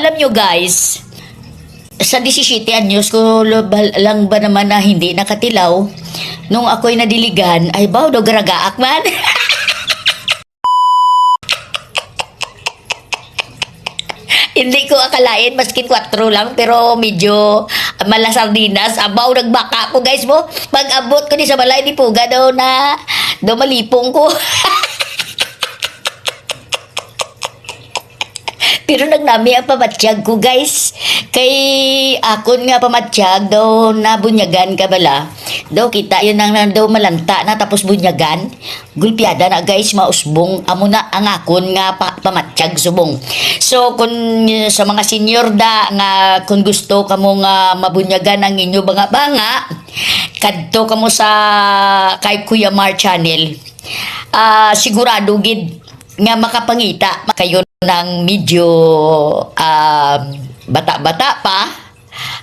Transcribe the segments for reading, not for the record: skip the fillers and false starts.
alam nyo guys, sa 17 anyos ko lang ba naman na hindi nakatilaw, nung ako'y nadiligan, ay baw daw garagaak man. Hindi ko akalain, maskin 4 lang, pero medyo malasardinas. Abaw, nagbaka ko guys mo. Pag abot ko ni sa balay, di puga daw na, daw malipong ko. Pero nagnami ang pamatsyag ko guys. Kay akon nga pamatsyag daw na bunyagan ka bala. Daw kita yun ang daw malanta na tapos bunyagan. Gulpiada na guys, mausbong. Amo na ang akon nga pamatsyag subong. So kung sa mga senior da nga kung gusto kamo nga mabunyagan ang inyo banga-banga, kadto kamo sa kay Kuya Mar channel. Sigurado gid nga makapangita kayo ng medyo bata-bata pa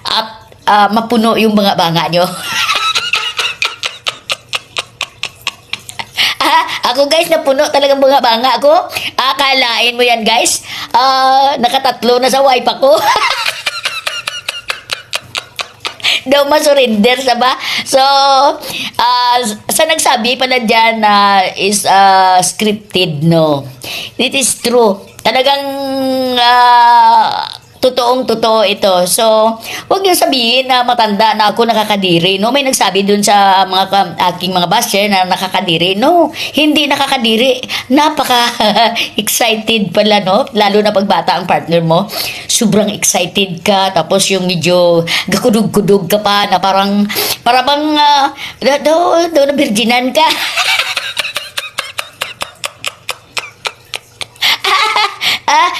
at mapuno yung banga-banga nyo. Ako guys, napuno talagang banga-banga ako. Akalain mo yan guys, nakatatlo na sa wife ako. Daw masurrender sa ba? So, sa nagsabi pala dyan is scripted, no? It is true. Talagang totoong-totoo ito. So, huwag niyo sabihin na matanda na ako nakakadiri. No, may nagsabi dun sa mga aking mga basher na nakakadiri. No, hindi nakakadiri. Napaka-excited pala, no? Lalo na pagbata ang partner mo. Sobrang excited ka. Tapos yung medyo gakudug-kudug ka pa na parang daw na virginan ka.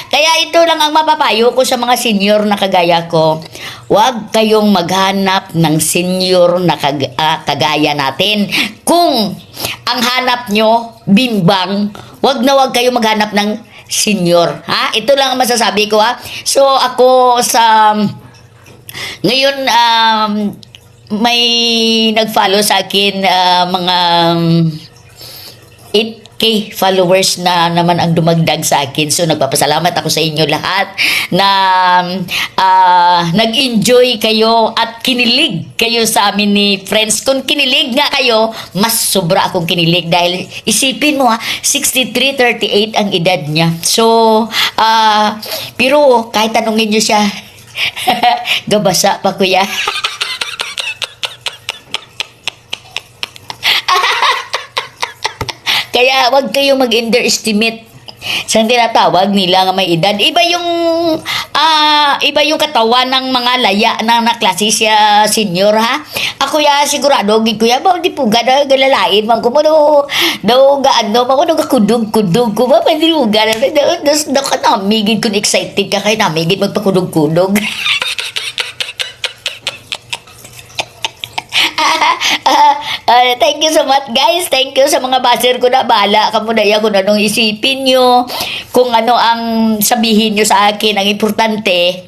Kaya ito lang ang mapapayo ko sa mga senior na kagaya ko. Huwag kayong maghanap ng senior na kagaya natin. Kung ang hanap nyo, bimbang, huwag kayong maghanap ng senior. Ha? Ito lang ang masasabi ko ha. So ako sa ngayon may nag-follow sa akin mga 8K followers na naman ang dumagdag sa akin. So nagpapasalamat ako sa inyo lahat na nag-enjoy kayo at kinilig kayo sa amin ni friends. Kung kinilig nga kayo, mas sobra akong kinilig dahil isipin mo ha, 63-38 ang edad niya. So pero kahit tanungin nyo siya, gabasa pa kuya. Kaya wag kayong mag-underestimate sa tinatawag nila nga may edad. Iba yung katawan ng mga laya na naklase siya senior ha. Ako ya sigurado gid kuya ba di puga na galalain man ko mo daw gaano mo daw kudug-kudug ko ba pwede puga na daw kanamigid kun excited ka kay namigid magpakudug-kudug. Thank you so much guys. Thank you sa mga baser ko na bala. Kamunaya kung anong isipin nyo. Kung ano ang sabihin nyo sa akin. Ang importante,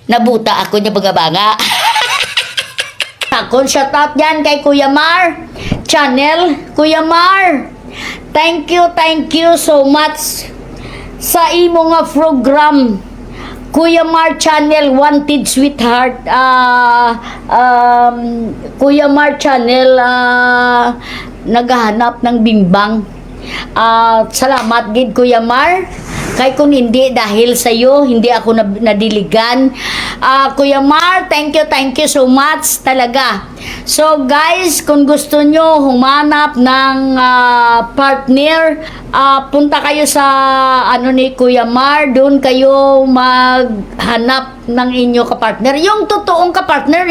nabuta ako niya banga-banga. Ako, shout out yan kay Kuya Mar channel. Kuya Mar, thank you so much sa imo nga program. Kuya Mar channel, Wanted Sweetheart. Kuya Mar channel, naghahanap ng bimbang. Salamat gid Kuya Mar. Kay kung hindi dahil sa iyo, hindi ako nadiligan. Kuya Mar, thank you so much talaga. So guys, kung gusto nyo humanap ng partner, punta kayo sa ano ni Kuya Mar, doon kayo maghanap ng inyo kapartner. Yung totoong kapartner